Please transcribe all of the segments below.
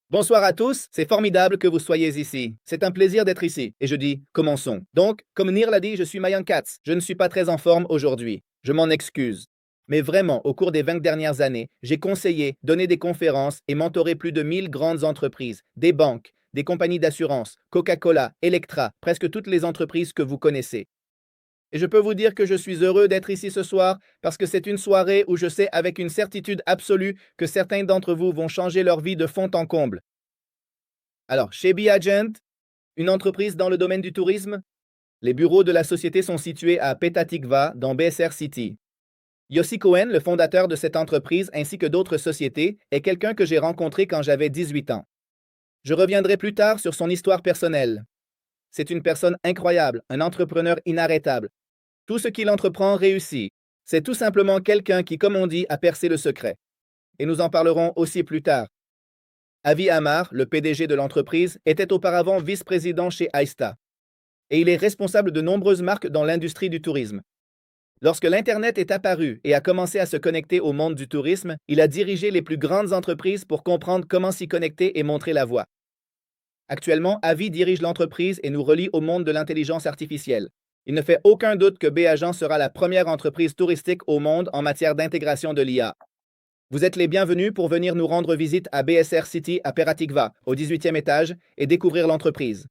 Bonsoir à tous, c'est formidable que vous soyez ici. C'est un plaisir d'être ici. Et je dis, commençons. Donc, comme Nir l'a dit, je suis Mayank Katz. Je ne suis pas très en forme aujourd'hui. Je m'en excuse. Mais vraiment, au cours des 20 dernières années, j'ai conseillé, donné des conférences et mentoré plus de 1000 grandes entreprises, des banques, des compagnies d'assurance, Coca-Cola, Electra, presque toutes les entreprises que vous connaissez. Et je peux vous dire que je suis heureux d'être ici ce soir parce que c'est une soirée où je sais avec une certitude absolue que certains d'entre vous vont changer leur vie de fond en comble. Alors, chez BeAgent, une entreprise dans le domaine du tourisme, les bureaux de la société sont situés à Petah Tikva, dans BSR City. Yossi Cohen, le fondateur de cette entreprise ainsi que d'autres sociétés, est quelqu'un que j'ai rencontré quand j'avais 18 ans. Je reviendrai plus tard sur son histoire personnelle. C'est une personne incroyable, un entrepreneur inarrêtable. Tout ce qu'il entreprend réussit. C'est tout simplement quelqu'un qui, comme on dit, a percé le secret. Et nous en parlerons aussi plus tard. Avi Amar, le PDG de l'entreprise, était auparavant vice-président chez Aista. Et il est responsable de nombreuses marques dans l'industrie du tourisme. Lorsque l'Internet est apparu et a commencé à se connecter au monde du tourisme, il a dirigé les plus grandes entreprises pour comprendre comment s'y connecter et montrer la voie. Actuellement, Avi dirige l'entreprise et nous relie au monde de l'intelligence artificielle. Il ne fait aucun doute que BAgent sera la première entreprise touristique au monde en matière d'intégration de l'IA. Vous êtes les bienvenus pour venir nous rendre visite à BSR City à Petah Tikva, au 18e étage, et découvrir l'entreprise.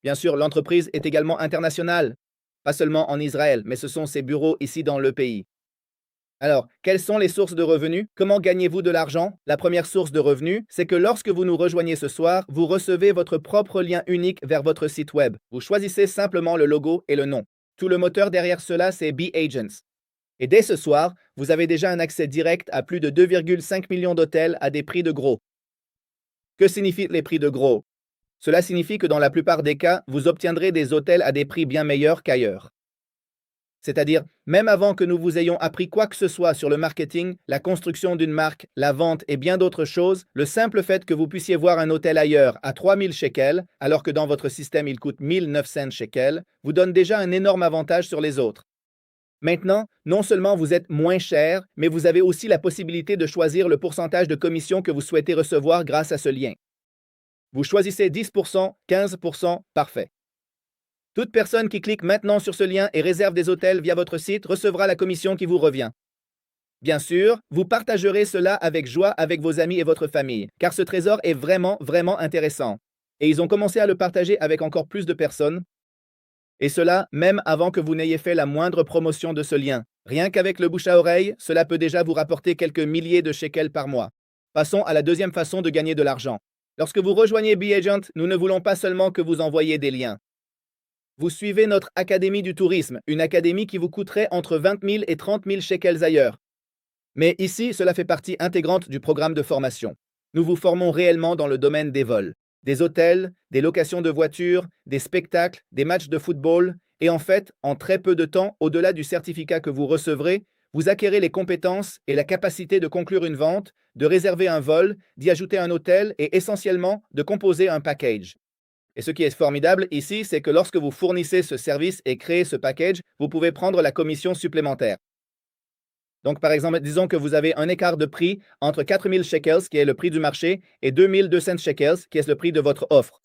Bien sûr, l'entreprise est également internationale, pas seulement en Israël, mais ce sont ses bureaux ici dans le pays. Alors, quelles sont les sources de revenus? Comment gagnez-vous de l'argent? La première source de revenus, c'est que lorsque vous nous rejoignez ce soir, vous recevez votre propre lien unique vers votre site web. Vous choisissez simplement le logo et le nom. Tout le moteur derrière cela, c'est BeAgents. Et dès ce soir, vous avez déjà un accès direct à plus de 2,5 millions d'hôtels à des prix de gros. Que signifient les prix de gros? Cela signifie que dans la plupart des cas, vous obtiendrez des hôtels à des prix bien meilleurs qu'ailleurs. C'est-à-dire, même avant que nous vous ayons appris quoi que ce soit sur le marketing, la construction d'une marque, la vente et bien d'autres choses, le simple fait que vous puissiez voir un hôtel ailleurs à 3000 shekels, alors que dans votre système il coûte 1900 shekels, vous donne déjà un énorme avantage sur les autres. Maintenant, non seulement vous êtes moins cher, mais vous avez aussi la possibilité de choisir le pourcentage de commission que vous souhaitez recevoir grâce à ce lien. Vous choisissez 10%, 15%, parfait. Toute personne qui clique maintenant sur ce lien et réserve des hôtels via votre site recevra la commission qui vous revient. Bien sûr, vous partagerez cela avec joie avec vos amis et votre famille, car ce trésor est vraiment, vraiment intéressant. Et ils ont commencé à le partager avec encore plus de personnes. Et cela, même avant que vous n'ayez fait la moindre promotion de ce lien. Rien qu'avec le bouche à oreille, cela peut déjà vous rapporter quelques milliers de shekels par mois. Passons à la deuxième façon de gagner de l'argent. Lorsque vous rejoignez BeAgent, nous ne voulons pas seulement que vous envoyiez des liens. Vous suivez notre Académie du tourisme, une académie qui vous coûterait entre 20 000 et 30 000 shekels ailleurs. Mais ici, cela fait partie intégrante du programme de formation. Nous vous formons réellement dans le domaine des vols, des hôtels, des locations de voitures, des spectacles, des matchs de football, et en fait, en très peu de temps, au-delà du certificat que vous recevrez, vous acquérez les compétences et la capacité de conclure une vente, de réserver un vol, d'y ajouter un hôtel et essentiellement de composer un package. Et ce qui est formidable ici, c'est que lorsque vous fournissez ce service et créez ce package, vous pouvez prendre la commission supplémentaire. Donc, par exemple, disons que vous avez un écart de prix entre 4000 shekels, qui est le prix du marché, et 2200 shekels, qui est le prix de votre offre.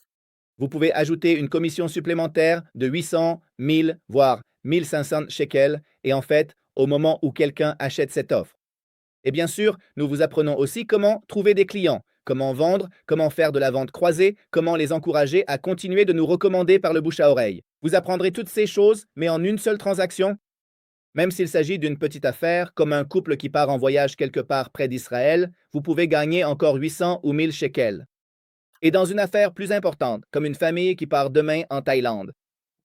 Vous pouvez ajouter une commission supplémentaire de 800, 1000, voire 1500 shekels, et en fait, au moment où quelqu'un achète cette offre. Et bien sûr, nous vous apprenons aussi comment trouver des clients, comment vendre, comment faire de la vente croisée, comment les encourager à continuer de nous recommander par le bouche à oreille. Vous apprendrez toutes ces choses, mais en une seule transaction. Même s'il s'agit d'une petite affaire, comme un couple qui part en voyage quelque part près d'Israël, vous pouvez gagner encore 800 ou 1000 shekels. Et dans une affaire plus importante, comme une famille qui part demain en Thaïlande,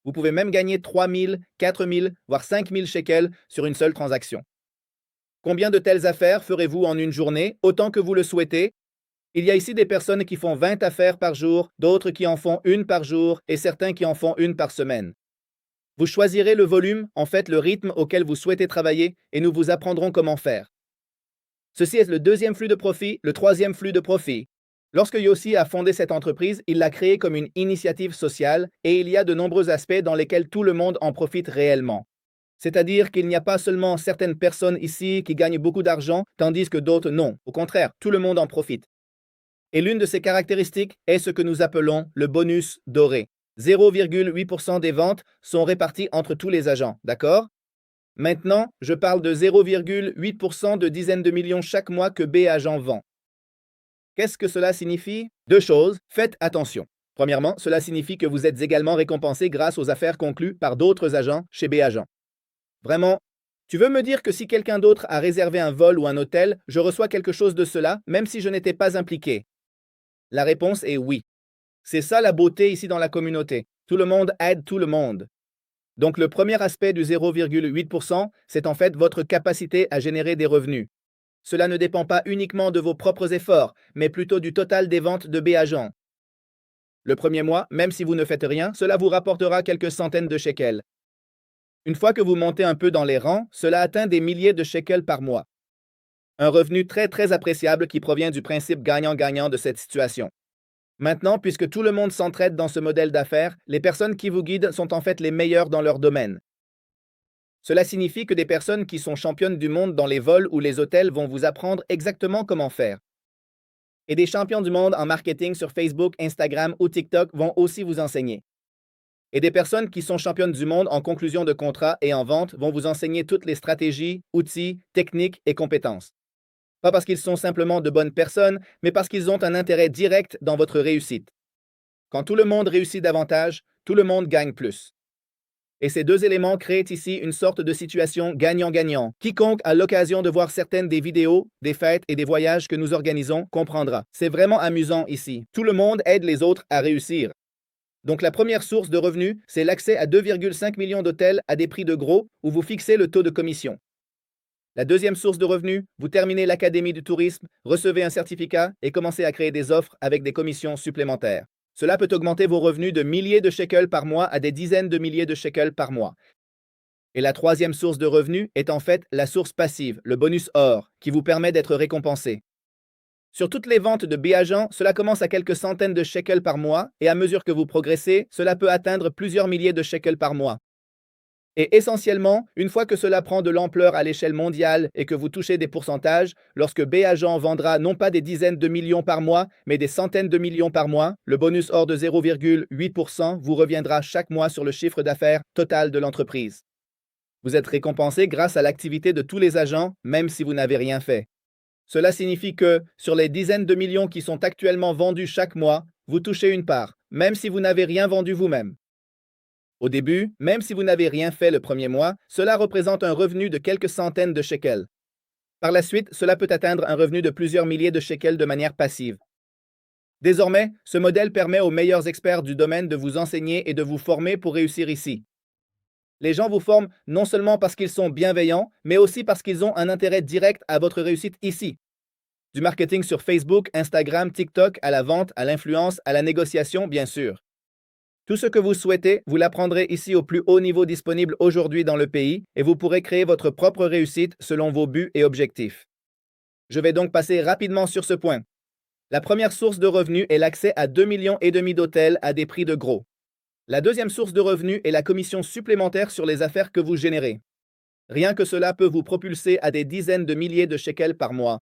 vous pouvez même gagner 3000, 4000, voire 5000 shekels sur une seule transaction. Combien de telles affaires ferez-vous en une journée, autant que vous le souhaitez? Il y a ici des personnes qui font 20 affaires par jour, d'autres qui en font une par jour et certains qui en font une par semaine. Vous choisirez le volume, en fait le rythme auquel vous souhaitez travailler et nous vous apprendrons comment faire. Ceci est le deuxième flux de profit, le troisième flux de profit. Lorsque Yossi a fondé cette entreprise, il l'a créée comme une initiative sociale et il y a de nombreux aspects dans lesquels tout le monde en profite réellement. C'est-à-dire qu'il n'y a pas seulement certaines personnes ici qui gagnent beaucoup d'argent, tandis que d'autres non. Au contraire, tout le monde en profite. Et l'une de ces caractéristiques est ce que nous appelons le bonus doré. 0,8% des ventes sont réparties entre tous les agents, d'accord? Maintenant, je parle de 0,8% de dizaines de millions chaque mois que B agent vend. Qu'est-ce que cela signifie? Deux choses, faites attention. Premièrement, cela signifie que vous êtes également récompensé grâce aux affaires conclues par d'autres agents chez B agent. Vraiment, tu veux me dire que si quelqu'un d'autre a réservé un vol ou un hôtel, je reçois quelque chose de cela, même si je n'étais pas impliqué? La réponse est oui. C'est ça la beauté ici dans la communauté. Tout le monde aide tout le monde. Donc le premier aspect du 0,8%, c'est en fait votre capacité à générer des revenus. Cela ne dépend pas uniquement de vos propres efforts, mais plutôt du total des ventes de B agents. Le premier mois, même si vous ne faites rien, cela vous rapportera quelques centaines de shekels. Une fois que vous montez un peu dans les rangs, cela atteint des milliers de shekels par mois. Un revenu très appréciable qui provient du principe gagnant-gagnant de cette situation. Maintenant, puisque tout le monde s'entraide dans ce modèle d'affaires, les personnes qui vous guident sont en fait les meilleures dans leur domaine. Cela signifie que des personnes qui sont championnes du monde dans les vols ou les hôtels vont vous apprendre exactement comment faire. Et des champions du monde en marketing sur Facebook, Instagram ou TikTok vont aussi vous enseigner. Et des personnes qui sont championnes du monde en conclusion de contrat et en vente vont vous enseigner toutes les stratégies, outils, techniques et compétences. Pas parce qu'ils sont simplement de bonnes personnes, mais parce qu'ils ont un intérêt direct dans votre réussite. Quand tout le monde réussit davantage, tout le monde gagne plus. Et ces deux éléments créent ici une sorte de situation gagnant-gagnant. Quiconque a l'occasion de voir certaines des vidéos, des fêtes et des voyages que nous organisons comprendra. C'est vraiment amusant ici. Tout le monde aide les autres à réussir. Donc la première source de revenus, c'est l'accès à 2,5 millions d'hôtels à des prix de gros où vous fixez le taux de commission. La deuxième source de revenus, vous terminez l'Académie du tourisme, recevez un certificat et commencez à créer des offres avec des commissions supplémentaires. Cela peut augmenter vos revenus de milliers de shekels par mois à des dizaines de milliers de shekels par mois. Et la troisième source de revenus est en fait la source passive, le bonus or, qui vous permet d'être récompensé. Sur toutes les ventes de B-agents, cela commence à quelques centaines de shekels par mois et à mesure que vous progressez, cela peut atteindre plusieurs milliers de shekels par mois. Et essentiellement, une fois que cela prend de l'ampleur à l'échelle mondiale et que vous touchez des pourcentages, lorsque B-agent vendra non pas des dizaines de millions par mois, mais des centaines de millions par mois, le bonus hors de 0,8% vous reviendra chaque mois sur le chiffre d'affaires total de l'entreprise. Vous êtes récompensé grâce à l'activité de tous les agents, même si vous n'avez rien fait. Cela signifie que, sur les dizaines de millions qui sont actuellement vendus chaque mois, vous touchez une part, même si vous n'avez rien vendu vous-même. Au début, même si vous n'avez rien fait le premier mois, cela représente un revenu de quelques centaines de shekels. Par la suite, cela peut atteindre un revenu de plusieurs milliers de shekels de manière passive. Désormais, ce modèle permet aux meilleurs experts du domaine de vous enseigner et de vous former pour réussir ici. Les gens vous forment non seulement parce qu'ils sont bienveillants, mais aussi parce qu'ils ont un intérêt direct à votre réussite ici. Du marketing sur Facebook, Instagram, TikTok, à la vente, à l'influence, à la négociation, bien sûr. Tout ce que vous souhaitez, vous l'apprendrez ici au plus haut niveau disponible aujourd'hui dans le pays et vous pourrez créer votre propre réussite selon vos buts et objectifs. Je vais donc passer rapidement sur ce point. La première source de revenus est l'accès à 2,5 millions d'hôtels à des prix de gros. La deuxième source de revenus est la commission supplémentaire sur les affaires que vous générez. Rien que cela peut vous propulser à des dizaines de milliers de shekels par mois.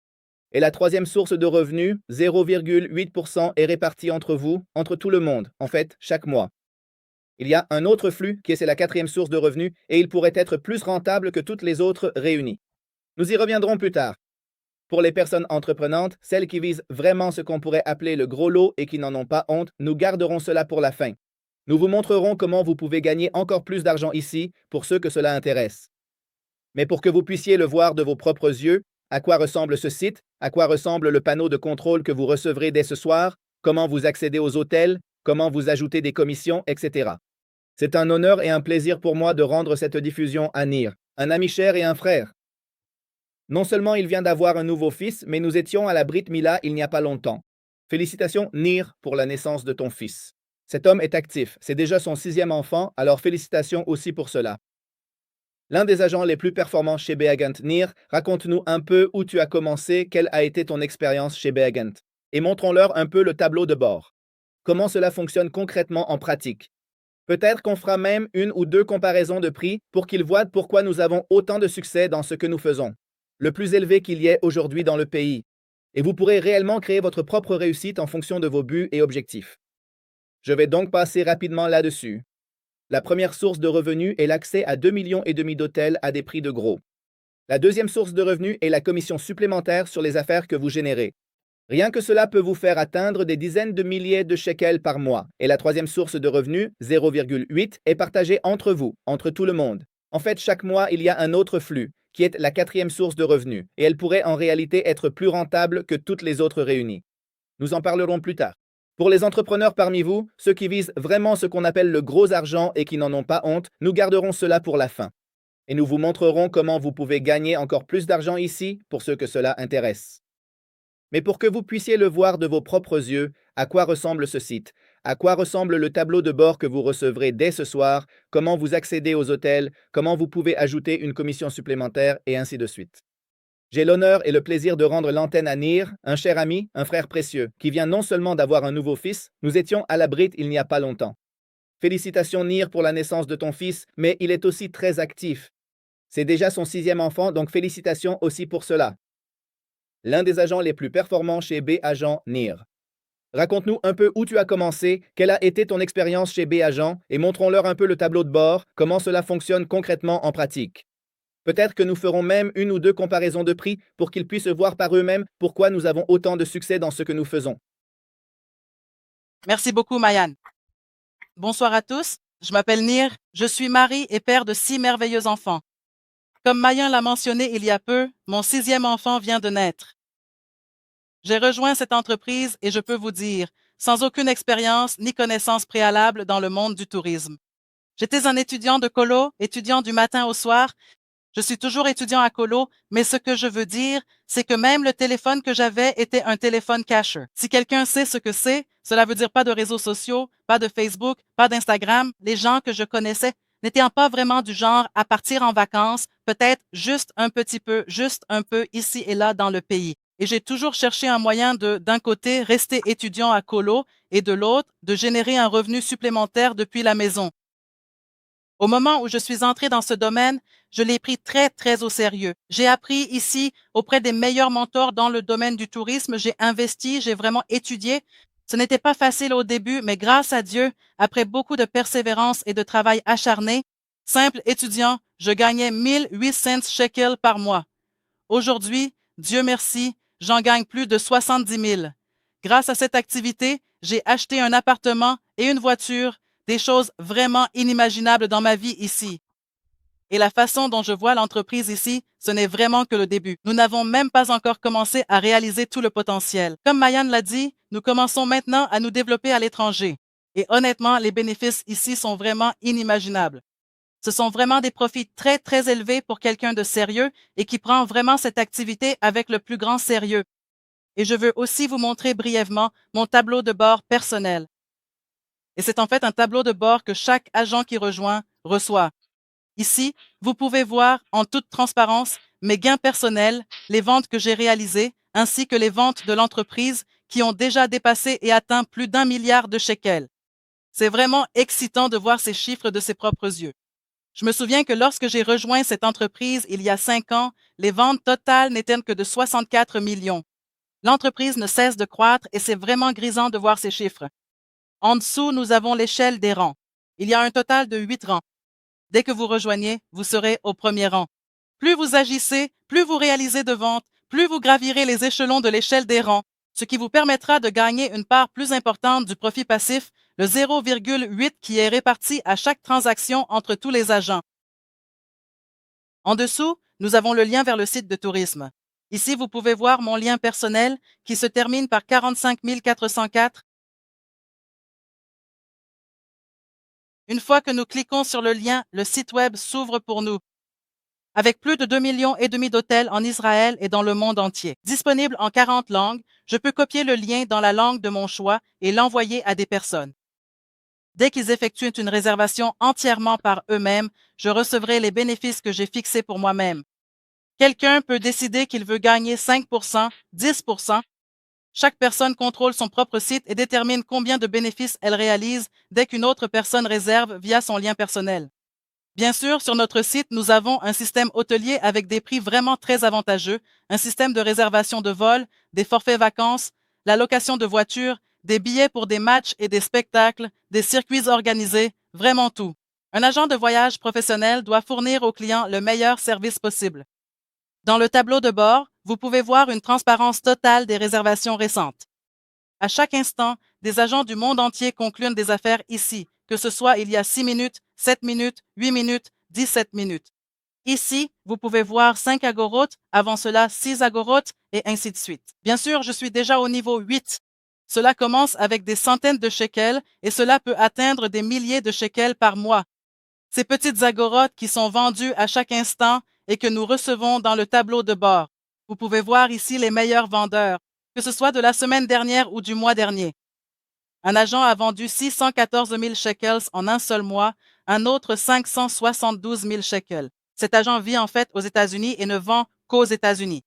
Et la troisième source de revenus, 0,8%, est répartie entre vous, entre tout le monde, en fait, chaque mois. Il y a un autre flux, qui est la quatrième source de revenus, et il pourrait être plus rentable que toutes les autres réunies. Nous y reviendrons plus tard. Pour les personnes entreprenantes, celles qui visent vraiment ce qu'on pourrait appeler le gros lot et qui n'en ont pas honte, nous garderons cela pour la fin. Nous vous montrerons comment vous pouvez gagner encore plus d'argent ici, pour ceux que cela intéresse. Mais pour que vous puissiez le voir de vos propres yeux, à quoi ressemble ce site, à quoi ressemble le panneau de contrôle que vous recevrez dès ce soir, comment vous accédez aux hôtels, comment vous ajoutez des commissions, etc. C'est un honneur et un plaisir pour moi de rendre cette diffusion à Nir, un ami cher et un frère. Non seulement il vient d'avoir un nouveau fils, mais nous étions à la Brit Mila il n'y a pas longtemps. Félicitations Nir pour la naissance de ton fils. Cet homme est actif, c'est déjà son 6e enfant, alors félicitations aussi pour cela. L'un des agents les plus performants chez Beagant, Nir, raconte-nous un peu où tu as commencé, quelle a été ton expérience chez Beagant, et montrons-leur un peu le tableau de bord. Comment cela fonctionne concrètement en pratique. Peut-être qu'on fera même une ou deux comparaisons de prix pour qu'ils voient pourquoi nous avons autant de succès dans ce que nous faisons, le plus élevé qu'il y ait aujourd'hui dans le pays. et vous pourrez réellement créer votre propre réussite en fonction de vos buts et objectifs. Je vais donc passer rapidement là-dessus. La première source de revenus est l'accès à 2,5 millions d'hôtels à des prix de gros. La deuxième source de revenus est la commission supplémentaire sur les affaires que vous générez. Rien que cela peut vous faire atteindre des dizaines de milliers de shekels par mois. Et la troisième source de revenus, 0,8, est partagée entre vous, entre tout le monde. En fait, chaque mois, il y a un autre flux, qui est la quatrième source de revenus, et elle pourrait en réalité être plus rentable que toutes les autres réunies. Nous en parlerons plus tard. Pour les entrepreneurs parmi vous, ceux qui visent vraiment ce qu'on appelle le gros argent et qui n'en ont pas honte, nous garderons cela pour la fin. Et nous vous montrerons comment vous pouvez gagner encore plus d'argent ici pour ceux que cela intéresse. Mais pour que vous puissiez le voir de vos propres yeux, à quoi ressemble ce site, à quoi ressemble le tableau de bord que vous recevrez dès ce soir, comment vous accédez aux hôtels, comment vous pouvez ajouter une commission supplémentaire et ainsi de suite. J'ai l'honneur et le plaisir de rendre l'antenne à Nir, un cher ami, un frère précieux, qui vient non seulement d'avoir un nouveau fils, nous étions à la Brite il n'y a pas longtemps. Félicitations Nir pour la naissance de ton fils, mais il est aussi très actif. C'est déjà son 6e enfant, donc félicitations aussi pour cela. L'un des agents les plus performants chez B-Agent, Nir. Raconte-nous un peu où tu as commencé, quelle a été ton expérience chez B-Agent, et montrons-leur un peu le tableau de bord, comment cela fonctionne concrètement en pratique. Peut-être que nous ferons même 1 ou 2 comparaisons de prix pour qu'ils puissent voir par eux-mêmes pourquoi nous avons autant de succès dans ce que nous faisons. Merci beaucoup, Mayan. Bonsoir à tous, je m'appelle Nir, je suis mari et père de 6 merveilleux enfants. Comme Mayan l'a mentionné il y a peu, mon 6e enfant vient de naître. J'ai rejoint cette entreprise et je peux vous dire, sans aucune expérience ni connaissance préalable dans le monde du tourisme. J'étais un étudiant de colo, étudiant du matin au soir. Je suis toujours étudiant à colo, mais ce que je veux dire, c'est que même le téléphone que j'avais était un téléphone casher. Si quelqu'un sait ce que c'est, cela veut dire pas de réseaux sociaux, pas de Facebook, pas d'Instagram. Les gens que je connaissais n'étaient pas vraiment du genre à partir en vacances, peut-être juste un petit peu, juste un peu ici et là dans le pays. Et j'ai toujours cherché un moyen de, d'un côté, rester étudiant à colo et de l'autre, de générer un revenu supplémentaire depuis la maison. Au moment où je suis entrée dans ce domaine, je l'ai pris très, très au sérieux. J'ai appris ici auprès des meilleurs mentors dans le domaine du tourisme. J'ai investi, j'ai vraiment étudié. Ce n'était pas facile au début, mais grâce à Dieu, après beaucoup de persévérance et de travail acharné, simple étudiant, je gagnais 1800 shekels par mois. Aujourd'hui, Dieu merci, j'en gagne plus de 70 000. Grâce à cette activité, j'ai acheté un appartement et une voiture, des choses vraiment inimaginables dans ma vie ici. Et la façon dont je vois l'entreprise ici, ce n'est vraiment que le début. Nous n'avons même pas encore commencé à réaliser tout le potentiel. Comme Mayan l'a dit, nous commençons maintenant à nous développer à l'étranger. Et honnêtement, les bénéfices ici sont vraiment inimaginables. Ce sont vraiment des profits très, très élevés pour quelqu'un de sérieux et qui prend vraiment cette activité avec le plus grand sérieux. Et je veux aussi vous montrer brièvement mon tableau de bord personnel. Et c'est en fait un tableau de bord que chaque agent qui rejoint reçoit. Ici, vous pouvez voir en toute transparence mes gains personnels, les ventes que j'ai réalisées, ainsi que les ventes de l'entreprise qui ont déjà dépassé et atteint plus d'1 milliard de shekels. C'est vraiment excitant de voir ces chiffres de ses propres yeux. Je me souviens que lorsque j'ai rejoint cette entreprise il y a 5 ans, les ventes totales n'étaient que de 64 millions. L'entreprise ne cesse de croître et c'est vraiment grisant de voir ces chiffres. En dessous, nous avons l'échelle des rangs. Il y a un total de 8 rangs. Dès que vous rejoignez, vous serez au premier rang. Plus vous agissez, plus vous réalisez de ventes, plus vous gravirez les échelons de l'échelle des rangs, ce qui vous permettra de gagner une part plus importante du profit passif, le 0,8 qui est réparti à chaque transaction entre tous les agents. En dessous, nous avons le lien vers le site de tourisme. Ici, vous pouvez voir mon lien personnel qui se termine par 45 404. Une fois que nous cliquons sur le lien, le site web s'ouvre pour nous. Avec plus de 2,5 millions d'hôtels en Israël et dans le monde entier. Disponible en 40 langues, je peux copier le lien dans la langue de mon choix et l'envoyer à des personnes. Dès qu'ils effectuent une réservation entièrement par eux-mêmes, je recevrai les bénéfices que j'ai fixés pour moi-même. Quelqu'un peut décider qu'il veut gagner 5%, 10%. Chaque personne contrôle son propre site et détermine combien de bénéfices elle réalise dès qu'une autre personne réserve via son lien personnel. Bien sûr, sur notre site, nous avons un système hôtelier avec des prix vraiment très avantageux, un système de réservation de vol, des forfaits vacances, la location de voitures, des billets pour des matchs et des spectacles, des circuits organisés, vraiment tout. Un agent de voyage professionnel doit fournir aux clients le meilleur service possible. Dans le tableau de bord, vous pouvez voir une transparence totale des réservations récentes. À chaque instant, des agents du monde entier concluent des affaires ici, que ce soit il y a 6 minutes, 7 minutes, 8 minutes, 17 minutes. Ici, vous pouvez voir 5 agorotes, avant cela 6 agorotes, et ainsi de suite. Bien sûr, je suis déjà au niveau 8. Cela commence avec des centaines de shekels et cela peut atteindre des milliers de shekels par mois. Ces petites agorotes qui sont vendues à chaque instant et que nous recevons dans le tableau de bord. Vous pouvez voir ici les meilleurs vendeurs, que ce soit de la semaine dernière ou du mois dernier. Un agent a vendu 614 000 shekels en un seul mois, un autre 572 000 shekels. Cet agent vit en fait aux États-Unis et ne vend qu'aux États-Unis.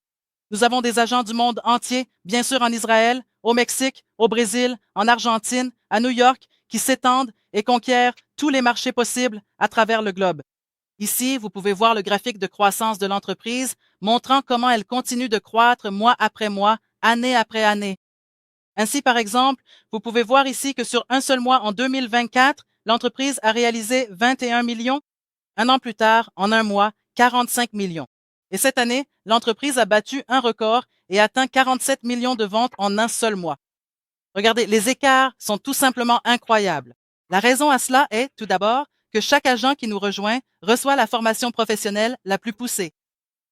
Nous avons des agents du monde entier, bien sûr en Israël, au Mexique, au Brésil, en Argentine, à New York, qui s'étendent et conquièrent tous les marchés possibles à travers le globe. Ici, vous pouvez voir le graphique de croissance de l'entreprise, montrant comment elle continue de croître mois après mois, année après année. Ainsi, par exemple, vous pouvez voir ici que sur un seul mois en 2024, l'entreprise a réalisé 21 millions. Un an plus tard, en un mois, 45 millions. Et cette année, l'entreprise a battu un record et atteint 47 millions de ventes en un seul mois. Regardez, les écarts sont tout simplement incroyables. La raison à cela est, tout d'abord, que chaque agent qui nous rejoint reçoit la formation professionnelle la plus poussée.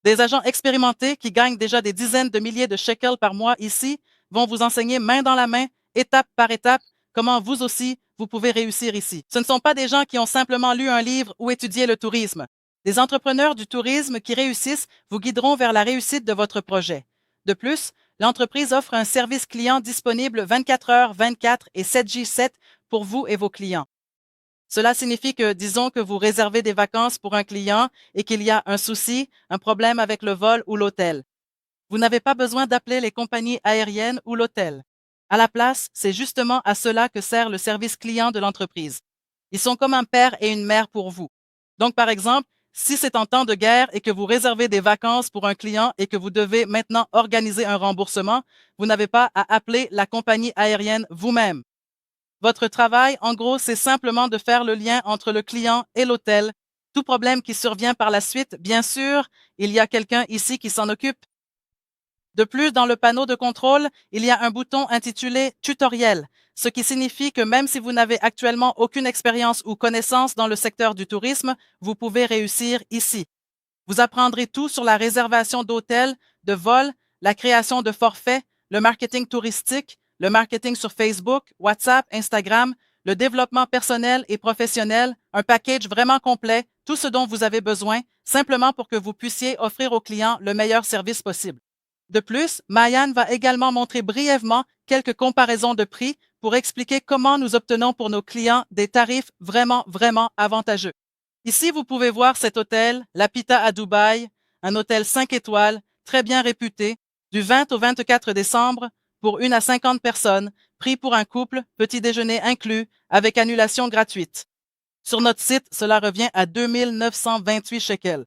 Des agents expérimentés qui gagnent déjà des dizaines de milliers de shekels par mois ici vont vous enseigner main dans la main, étape par étape, comment vous aussi, vous pouvez réussir ici. Ce ne sont pas des gens qui ont simplement lu un livre ou étudié le tourisme. Des entrepreneurs du tourisme qui réussissent vous guideront vers la réussite de votre projet. De plus, l'entreprise offre un service client disponible 24 heures 24 et 7J7 pour vous et vos clients. Cela signifie que, disons que vous réservez des vacances pour un client et qu'il y a un souci, un problème avec le vol ou l'hôtel. Vous n'avez pas besoin d'appeler les compagnies aériennes ou l'hôtel. À la place, c'est justement à cela que sert le service client de l'entreprise. Ils sont comme un père et une mère pour vous. Donc, par exemple, si c'est en temps de guerre et que vous réservez des vacances pour un client et que vous devez maintenant organiser un remboursement, vous n'avez pas à appeler la compagnie aérienne vous-même. Votre travail, en gros, c'est simplement de faire le lien entre le client et l'hôtel. Tout problème qui survient par la suite, bien sûr, il y a quelqu'un ici qui s'en occupe. De plus, dans le panneau de contrôle, il y a un bouton intitulé Tutoriel, ce qui signifie que même si vous n'avez actuellement aucune expérience ou connaissance dans le secteur du tourisme, vous pouvez réussir ici. Vous apprendrez tout sur la réservation d'hôtels, de vols, la création de forfaits, le marketing touristique, le marketing sur Facebook, WhatsApp, Instagram, le développement personnel et professionnel, un package vraiment complet, tout ce dont vous avez besoin, simplement pour que vous puissiez offrir aux clients le meilleur service possible. De plus, Mayan va également montrer brièvement quelques comparaisons de prix pour expliquer comment nous obtenons pour nos clients des tarifs vraiment avantageux. Ici, vous pouvez voir cet hôtel, l'Apita à Dubaï, un hôtel 5 étoiles, très bien réputé, du 20 au 24 décembre, pour 1 à 50 personnes, prix pour un couple, petit déjeuner inclus, avec annulation gratuite. Sur notre site, cela revient à 2 928 shekels.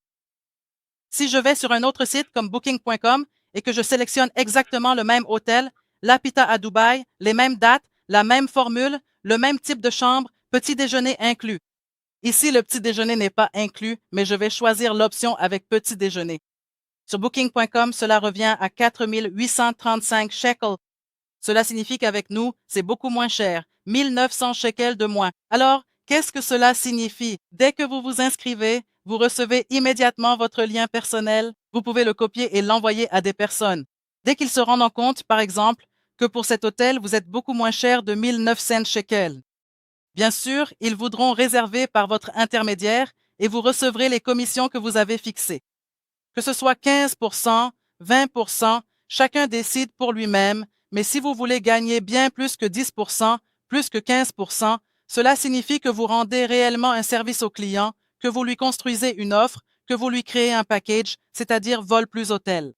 Si je vais sur un autre site comme Booking.com et que je sélectionne exactement le même hôtel, l'Apita à Dubaï, les mêmes dates, la même formule, le même type de chambre, petit déjeuner inclus. Ici, le petit déjeuner n'est pas inclus, mais je vais choisir l'option avec petit déjeuner. Sur Booking.com, cela revient à 4 835 shekels. Cela signifie qu'avec nous, c'est beaucoup moins cher, 1 900 shekels de moins. Alors, qu'est-ce que cela signifie? Dès que vous vous inscrivez, vous recevez immédiatement votre lien personnel. Vous pouvez le copier et l'envoyer à des personnes. Dès qu'ils se rendent compte, par exemple, que pour cet hôtel, vous êtes beaucoup moins cher de 1 900 shekels. Bien sûr, ils voudront réserver par votre intermédiaire et vous recevrez les commissions que vous avez fixées. Que ce soit 15%, 20%, chacun décide pour lui-même, mais si vous voulez gagner bien plus que 10%, plus que 15%, cela signifie que vous rendez réellement un service au client, que vous lui construisez une offre, que vous lui créez un package, c'est-à-dire vol plus hôtel.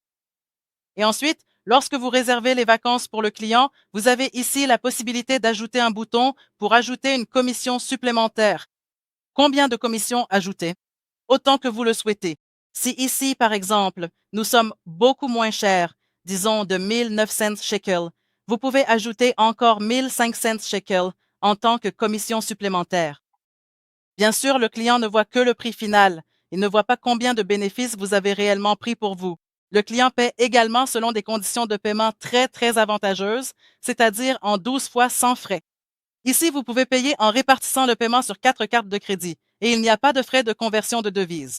Et ensuite, lorsque vous réservez les vacances pour le client, vous avez ici la possibilité d'ajouter un bouton pour ajouter une commission supplémentaire. Combien de commissions ajouter? Autant que vous le souhaitez. Si ici, par exemple, nous sommes beaucoup moins chers, disons de 1900 shekels, vous pouvez ajouter encore 1500 shekels en tant que commission supplémentaire. Bien sûr, le client ne voit que le prix final. Il ne voit pas combien de bénéfices vous avez réellement pris pour vous. Le client paie également selon des conditions de paiement très avantageuses, c'est-à-dire en 12 fois sans frais. Ici, vous pouvez payer en répartissant le paiement sur 4 cartes de crédit et il n'y a pas de frais de conversion de devise.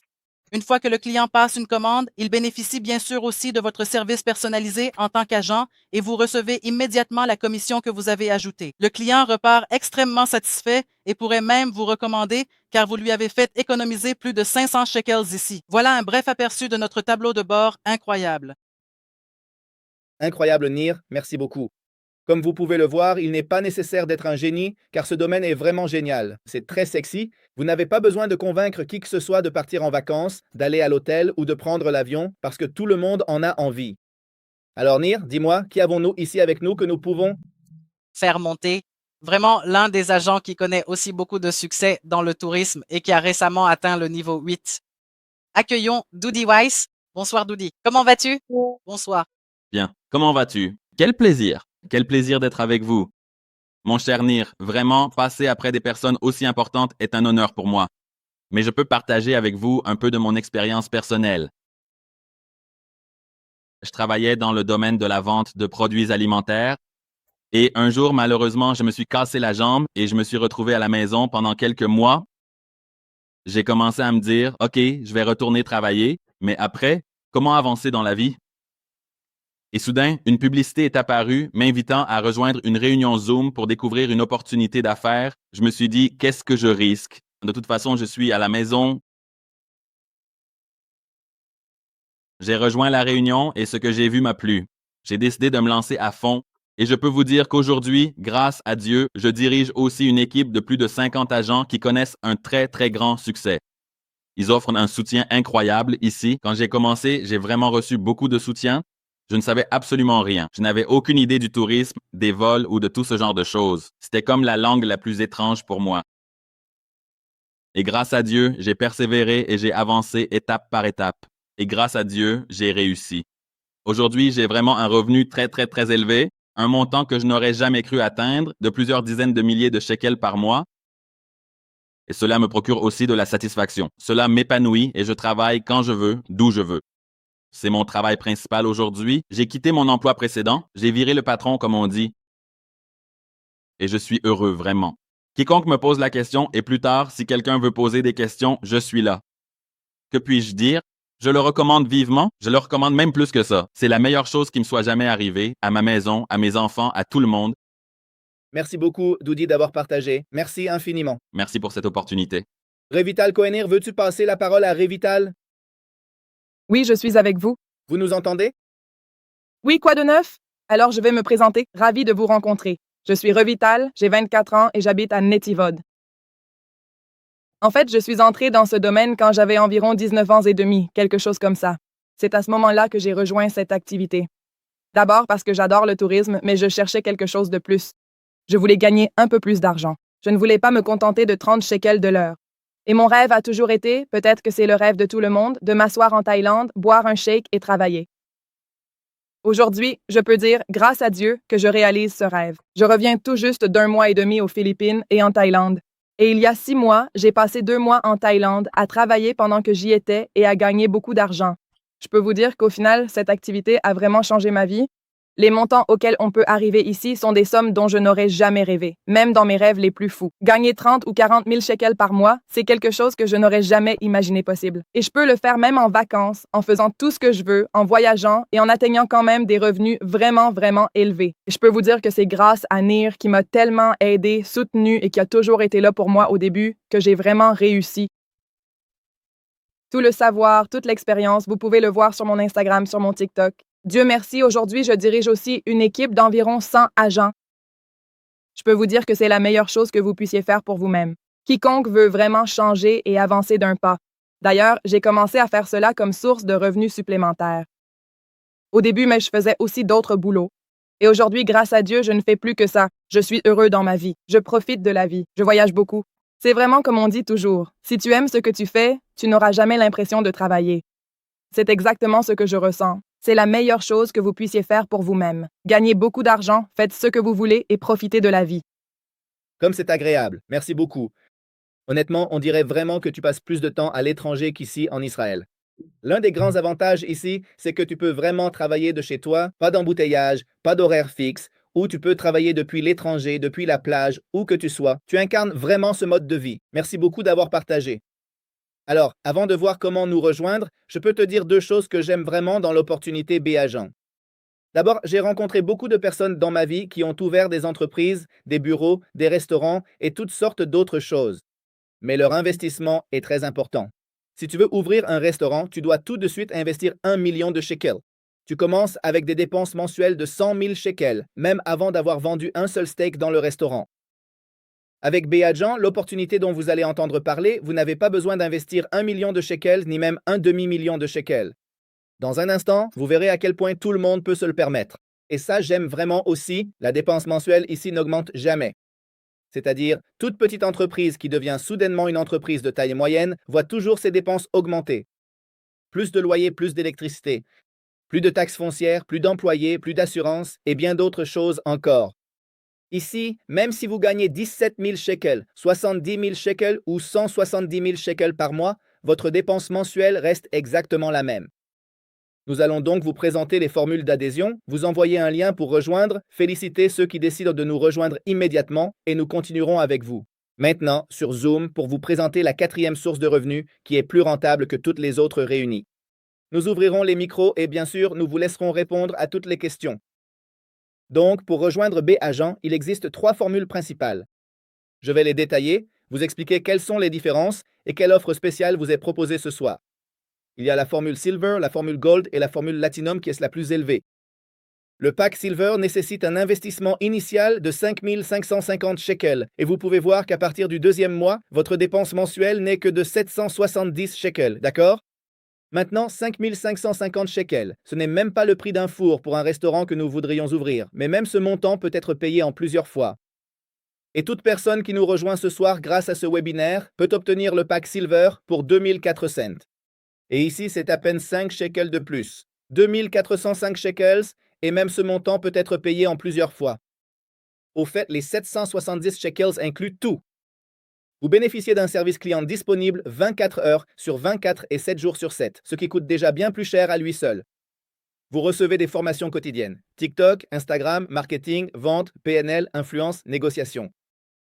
Une fois que le client passe une commande, il bénéficie bien sûr aussi de votre service personnalisé en tant qu'agent et vous recevez immédiatement la commission que vous avez ajoutée. Le client repart extrêmement satisfait et pourrait même vous recommander car vous lui avez fait économiser plus de 500 shekels ici. Voilà un bref aperçu de notre tableau de bord incroyable. Incroyable, Nir, merci beaucoup. Comme vous pouvez le voir, il n'est pas nécessaire d'être un génie, car ce domaine est vraiment génial. C'est très sexy. Vous n'avez pas besoin de convaincre qui que ce soit de partir en vacances, d'aller à l'hôtel ou de prendre l'avion, parce que tout le monde en a envie. Alors Nir, dis-moi, qui avons-nous ici avec nous que nous pouvons... Faire monter. Vraiment l'un des agents qui connaît aussi beaucoup de succès dans le tourisme et qui a récemment atteint le niveau 8. Accueillons Doody Weiss. Bonsoir Doody. Comment vas-tu? Bonsoir. Bien. Comment vas-tu? Quel plaisir. Quel plaisir d'être avec vous. Mon cher Nir, vraiment, passer après des personnes aussi importantes est un honneur pour moi. Mais je peux partager avec vous un peu de mon expérience personnelle. Je travaillais dans le domaine de la vente de produits alimentaires et un jour, malheureusement, je me suis cassé la jambe et je me suis retrouvé à la maison pendant quelques mois. J'ai commencé à me dire, OK, je vais retourner travailler, mais après, comment avancer dans la vie? Et soudain, une publicité est apparue m'invitant à rejoindre une réunion Zoom pour découvrir une opportunité d'affaires. Je me suis dit, qu'est-ce que je risque? De toute façon, je suis à la maison. J'ai rejoint la réunion et ce que j'ai vu m'a plu. J'ai décidé de me lancer à fond et je peux vous dire qu'aujourd'hui, grâce à Dieu, je dirige aussi une équipe de plus de 50 agents qui connaissent un très grand succès. Ils offrent un soutien incroyable ici. Quand j'ai commencé, j'ai vraiment reçu beaucoup de soutien. Je ne savais absolument rien. Je n'avais aucune idée du tourisme, des vols ou de tout ce genre de choses. C'était comme la langue la plus étrange pour moi. Et grâce à Dieu, j'ai persévéré et j'ai avancé étape par étape. Et grâce à Dieu, j'ai réussi. Aujourd'hui, j'ai vraiment un revenu très élevé, un montant que je n'aurais jamais cru atteindre, de plusieurs dizaines de milliers de shekels par mois. Et cela me procure aussi de la satisfaction. Cela m'épanouit et je travaille quand je veux, d'où je veux. C'est mon travail principal aujourd'hui. J'ai quitté mon emploi précédent. J'ai viré le patron, comme on dit. Et je suis heureux, vraiment. Quiconque me pose la question, et plus tard, si quelqu'un veut poser des questions, je suis là. Que puis-je dire? Je le recommande vivement. Je le recommande même plus que ça. C'est la meilleure chose qui me soit jamais arrivée, à ma maison, à mes enfants, à tout le monde. Merci beaucoup, Doody, d'avoir partagé. Merci infiniment. Merci pour cette opportunité. Revital Kohenir, veux-tu passer la parole à Revital? Oui, je suis avec vous. Vous nous entendez? Oui, quoi de neuf? Alors je vais me présenter. Ravi de vous rencontrer. Je suis Revital, j'ai 24 ans et j'habite à Netivod. En fait, je suis entrée dans ce domaine quand j'avais environ 19 ans et demi, quelque chose comme ça. C'est à ce moment-là que j'ai rejoint cette activité. D'abord parce que j'adore le tourisme, mais je cherchais quelque chose de plus. Je voulais gagner un peu plus d'argent. Je ne voulais pas me contenter de 30 shekels de l'heure. Et mon rêve a toujours été, peut-être que c'est le rêve de tout le monde, de m'asseoir en Thaïlande, boire un shake et travailler. Aujourd'hui, je peux dire, grâce à Dieu, que je réalise ce rêve. Je reviens tout juste d'1 mois et demi aux Philippines et en Thaïlande. Et il y a 6 mois, j'ai passé 2 mois en Thaïlande à travailler pendant que j'y étais et à gagner beaucoup d'argent. Je peux vous dire qu'au final, cette activité a vraiment changé ma vie. Les montants auxquels on peut arriver ici sont des sommes dont je n'aurais jamais rêvé, même dans mes rêves les plus fous. Gagner 30 ou 40 000 shekels par mois, c'est quelque chose que je n'aurais jamais imaginé possible. Et je peux le faire même en vacances, en faisant tout ce que je veux, en voyageant et en atteignant quand même des revenus vraiment élevés. Et je peux vous dire que c'est grâce à Nir qui m'a tellement aidé, soutenu et qui a toujours été là pour moi au début que j'ai vraiment réussi. Tout le savoir, toute l'expérience, vous pouvez le voir sur mon Instagram, sur mon TikTok. Dieu merci, aujourd'hui, je dirige aussi une équipe d'environ 100 agents. Je peux vous dire que c'est la meilleure chose que vous puissiez faire pour vous-même. Quiconque veut vraiment changer et avancer d'un pas. D'ailleurs, j'ai commencé à faire cela comme source de revenus supplémentaires. Au début, mais je faisais aussi d'autres boulots. Et aujourd'hui, grâce à Dieu, je ne fais plus que ça. Je suis heureux dans ma vie. Je profite de la vie. Je voyage beaucoup. C'est vraiment comme on dit toujours. Si tu aimes ce que tu fais, tu n'auras jamais l'impression de travailler. C'est exactement ce que je ressens. C'est la meilleure chose que vous puissiez faire pour vous-même. Gagnez beaucoup d'argent, faites ce que vous voulez et profitez de la vie. Comme c'est agréable. Merci beaucoup. Honnêtement, on dirait vraiment que tu passes plus de temps à l'étranger qu'ici en Israël. L'un des grands avantages ici, c'est que tu peux vraiment travailler de chez toi, pas d'embouteillage, pas d'horaire fixe, ou tu peux travailler depuis l'étranger, depuis la plage, où que tu sois. Tu incarnes vraiment ce mode de vie. Merci beaucoup d'avoir partagé. Alors, avant de voir comment nous rejoindre, je peux te dire deux choses que j'aime vraiment dans l'opportunité B-Agent. D'abord, j'ai rencontré beaucoup de personnes dans ma vie qui ont ouvert des entreprises, des bureaux, des restaurants et toutes sortes d'autres choses. Mais leur investissement est très important. Si tu veux ouvrir un restaurant, tu dois tout de suite investir 1 million de shekels. Tu commences avec des dépenses mensuelles de 100 000 shekels, même avant d'avoir vendu un seul steak dans le restaurant. Avec B-Agent, l'opportunité dont vous allez entendre parler, vous n'avez pas besoin d'investir 1 million de shekels ni même un demi-million de shekels. Dans un instant, vous verrez à quel point tout le monde peut se le permettre. Et ça, j'aime vraiment aussi, la dépense mensuelle ici n'augmente jamais. C'est-à-dire, toute petite entreprise qui devient soudainement une entreprise de taille moyenne voit toujours ses dépenses augmenter. Plus de loyer, plus d'électricité, plus de taxes foncières, plus d'employés, plus d'assurances et bien d'autres choses encore. Ici, même si vous gagnez 17 000 shekels, 70 000 shekels ou 170 000 shekels par mois, votre dépense mensuelle reste exactement la même. Nous allons donc vous présenter les formules d'adhésion, vous envoyer un lien pour rejoindre, féliciter ceux qui décident de nous rejoindre immédiatement et nous continuerons avec vous. Maintenant, sur Zoom, pour vous présenter la quatrième source de revenus qui est plus rentable que toutes les autres réunies. Nous ouvrirons les micros et bien sûr, nous vous laisserons répondre à toutes les questions. Donc, pour rejoindre B-Agent, il existe 3 formules principales. Je vais les détailler, vous expliquer quelles sont les différences et quelle offre spéciale vous est proposée ce soir. Il y a la formule Silver, la formule Gold et la formule Platinum qui est la plus élevée. Le pack Silver nécessite un investissement initial de 5 550 shekels et vous pouvez voir qu'à partir du deuxième mois, votre dépense mensuelle n'est que de 770 shekels, d'accord? Maintenant, 5 550 shekels. Ce n'est même pas le prix d'un four pour un restaurant que nous voudrions ouvrir, mais même ce montant peut être payé en plusieurs fois. Et toute personne qui nous rejoint ce soir grâce à ce webinaire peut obtenir le pack Silver pour 2004 cents. Et ici, c'est à peine 5 shekels de plus. 2405 shekels, et même ce montant peut être payé en plusieurs fois. Au fait, les 770 shekels incluent tout. Vous bénéficiez d'un service client disponible 24 heures sur 24 et 7 jours sur 7, ce qui coûte déjà bien plus cher à lui seul. Vous recevez des formations quotidiennes. TikTok, Instagram, marketing, vente, PNL, influence, négociation.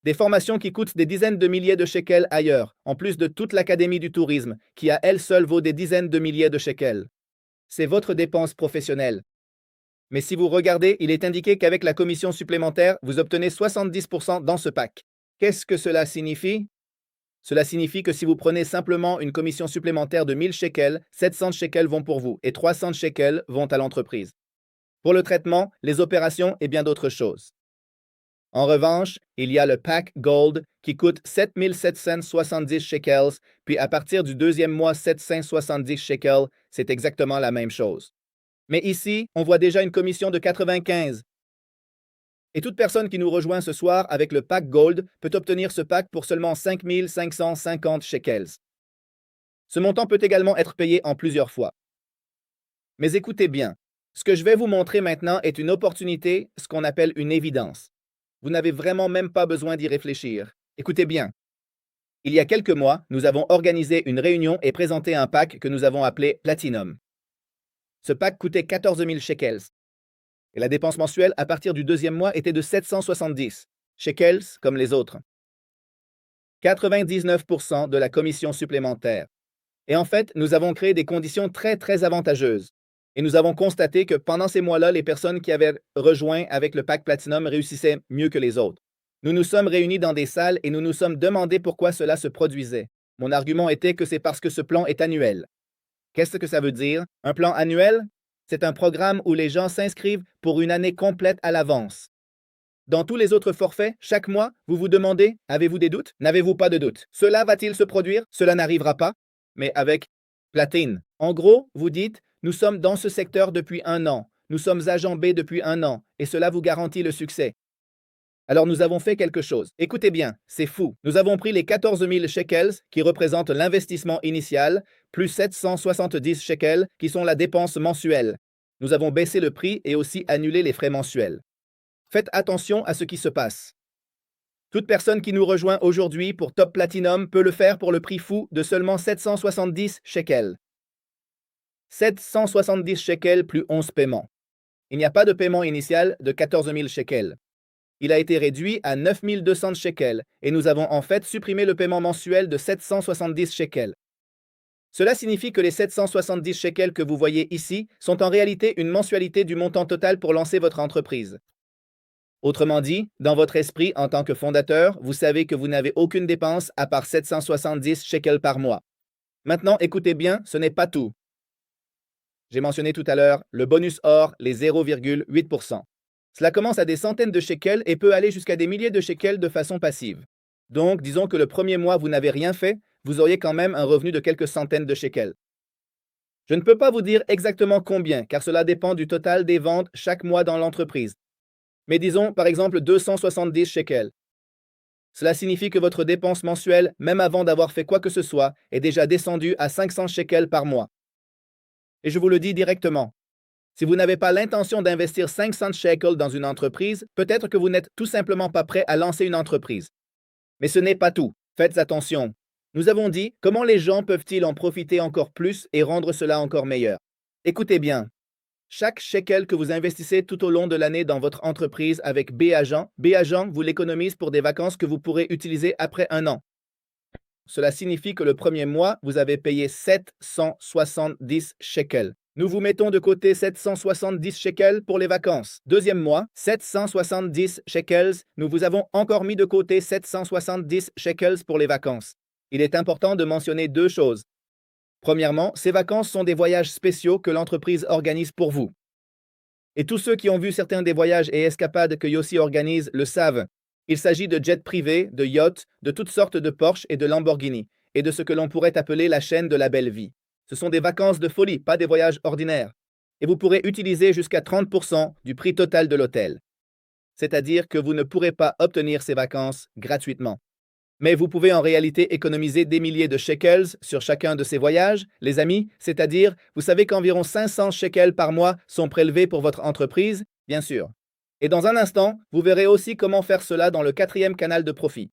Des formations qui coûtent des dizaines de milliers de shekels ailleurs, en plus de toute l'Académie du tourisme, qui à elle seule vaut des dizaines de milliers de shekels. C'est votre dépense professionnelle. Mais si vous regardez, il est indiqué qu'avec la commission supplémentaire, vous obtenez 70% dans ce pack. Qu'est-ce que cela signifie? Cela signifie que si vous prenez simplement une commission supplémentaire de 1000 shekels, 700 shekels vont pour vous et 300 shekels vont à l'entreprise. Pour le traitement, les opérations et bien d'autres choses. En revanche, il y a le pack Gold qui coûte 7 770 shekels, puis à partir du deuxième mois 770 shekels, c'est exactement la même chose. Mais ici, on voit déjà une commission de 95. Et toute personne qui nous rejoint ce soir avec le pack Gold peut obtenir ce pack pour seulement 5 550 shekels. Ce montant peut également être payé en plusieurs fois. Mais écoutez bien, ce que je vais vous montrer maintenant est une opportunité, ce qu'on appelle une évidence. Vous n'avez vraiment même pas besoin d'y réfléchir. Écoutez bien. Il y a quelques mois, nous avons organisé une réunion et présenté un pack que nous avons appelé Platinum. Ce pack coûtait 14 000 shekels. Et la dépense mensuelle à partir du deuxième mois était de 770 shekels comme les autres. 99% de la commission supplémentaire. Et en fait, nous avons créé des conditions très avantageuses. Et nous avons constaté que pendant ces mois-là, les personnes qui avaient rejoint avec le pack Platinum réussissaient mieux que les autres. Nous nous sommes réunis dans des salles et nous nous sommes demandé pourquoi cela se produisait. Mon argument était que c'est parce que ce plan est annuel. Qu'est-ce que ça veut dire? Un plan annuel? C'est un programme où les gens s'inscrivent pour une année complète à l'avance. Dans tous les autres forfaits, chaque mois, vous vous demandez, avez-vous des doutes? N'avez-vous pas de doutes? Cela va-t-il se produire? Cela n'arrivera pas. Mais avec Platine, en gros, vous dites, nous sommes dans ce secteur depuis 1 an, nous sommes agent B depuis 1 an, et cela vous garantit le succès. Alors nous avons fait quelque chose. Écoutez bien, c'est fou. Nous avons pris les 14 000 shekels qui représentent l'investissement initial, plus 770 shekels qui sont la dépense mensuelle. Nous avons baissé le prix et aussi annulé les frais mensuels. Faites attention à ce qui se passe. Toute personne qui nous rejoint aujourd'hui pour Top Platinum peut le faire pour le prix fou de seulement 770 shekels. 770 shekels plus 11 paiements. Il n'y a pas de paiement initial de 14 000 shekels. Il a été réduit à 9 200 shekels et nous avons en fait supprimé le paiement mensuel de 770 shekels. Cela signifie que les 770 shekels que vous voyez ici sont en réalité une mensualité du montant total pour lancer votre entreprise. Autrement dit, dans votre esprit en tant que fondateur, vous savez que vous n'avez aucune dépense à part 770 shekels par mois. Maintenant, écoutez bien, ce n'est pas tout. J'ai mentionné tout à l'heure le bonus or, les 0,8%. Cela commence à des centaines de shekels et peut aller jusqu'à des milliers de shekels de façon passive. Donc, disons que le premier mois, vous n'avez rien fait, vous auriez quand même un revenu de quelques centaines de shekels. Je ne peux pas vous dire exactement combien, car cela dépend du total des ventes chaque mois dans l'entreprise. Mais disons, par exemple, 270 shekels. Cela signifie que votre dépense mensuelle, même avant d'avoir fait quoi que ce soit, est déjà descendue à 500 shekels par mois. Et je vous le dis directement. Si vous n'avez pas l'intention d'investir 500 shekels dans une entreprise, peut-être que vous n'êtes tout simplement pas prêt à lancer une entreprise. Mais ce n'est pas tout. Faites attention. Nous avons dit comment les gens peuvent-ils en profiter encore plus et rendre cela encore meilleur. Écoutez bien. Chaque shekel que vous investissez tout au long de l'année dans votre entreprise avec B-Agent vous l'économise pour des vacances que vous pourrez utiliser après un an. Cela signifie que le premier mois, vous avez payé 770 shekels. Nous vous mettons de côté 770 shekels pour les vacances. Deuxième mois, 770 shekels. Nous vous avons encore mis de côté 770 shekels pour les vacances. Il est important de mentionner deux choses. Premièrement, ces vacances sont des voyages spéciaux que l'entreprise organise pour vous. Et tous ceux qui ont vu certains des voyages et escapades que Yossi organise le savent. Il s'agit de jets privés, de yachts, de toutes sortes de Porsche et de Lamborghini, et de ce que l'on pourrait appeler la chaîne de la belle vie. Ce sont des vacances de folie, pas des voyages ordinaires. Et vous pourrez utiliser jusqu'à 30% du prix total de l'hôtel. C'est-à-dire que vous ne pourrez pas obtenir ces vacances gratuitement. Mais vous pouvez en réalité économiser des milliers de shekels sur chacun de ces voyages, les amis, c'est-à-dire, vous savez qu'environ 500 shekels par mois sont prélevés pour votre entreprise, bien sûr. Et dans un instant, vous verrez aussi comment faire cela dans le 4e canal de profit.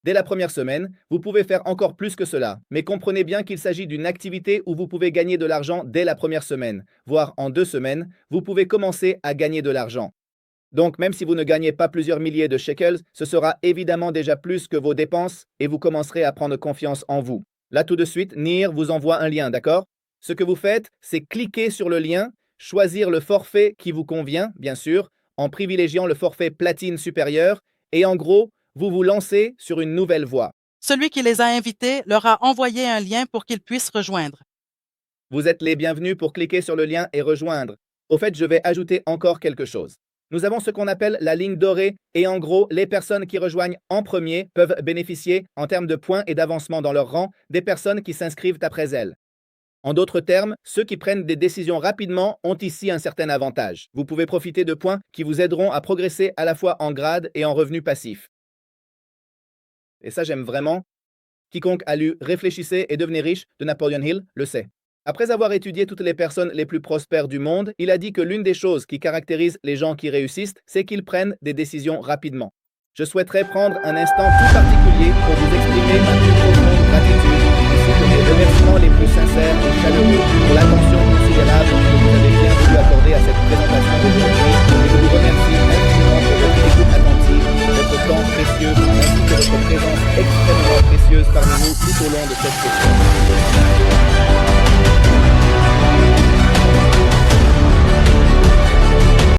Dès la première semaine, vous pouvez faire encore plus que cela, mais comprenez bien qu'il s'agit d'une activité où vous pouvez gagner de l'argent dès la première semaine, voire en 2 semaines, vous pouvez commencer à gagner de l'argent. Donc, même si vous ne gagnez pas plusieurs milliers de shekels, ce sera évidemment déjà plus que vos dépenses et vous commencerez à prendre confiance en vous. Là, tout de suite, Nir vous envoie un lien, d'accord? Ce que vous faites, c'est cliquer sur le lien, choisir le forfait qui vous convient, bien sûr, en privilégiant le forfait platine supérieur, et en gros, vous vous lancez sur une nouvelle voie. Celui qui les a invités leur a envoyé un lien pour qu'ils puissent rejoindre. Vous êtes les bienvenus pour cliquer sur le lien et rejoindre. Au fait, je vais ajouter encore quelque chose. Nous avons ce qu'on appelle la ligne dorée et en gros, les personnes qui rejoignent en premier peuvent bénéficier, en termes de points et d'avancement dans leur rang, des personnes qui s'inscrivent après elles. En d'autres termes, ceux qui prennent des décisions rapidement ont ici un certain avantage. Vous pouvez profiter de points qui vous aideront à progresser à la fois en grade et en revenu passif. Et ça, j'aime vraiment. Quiconque a lu Réfléchissez et devenez riche de Napoleon Hill le sait. Après avoir étudié toutes les personnes les plus prospères du monde, il a dit que l'une des choses qui caractérise les gens qui réussissent, c'est qu'ils prennent des décisions rapidement. Je souhaiterais prendre un instant tout particulier pour vous exprimer ma plus profonde gratitude, ainsi que mes remerciements les plus sincères et chaleureux pour l'attention considérable que vous avez bien voulu accorder à cette présentation d'aujourd'hui, et je vous remercie infiniment pour votre écoute attentive, votre temps précieux, ainsi que votre présence extrêmement précieuse parmi nous tout au long de cette session.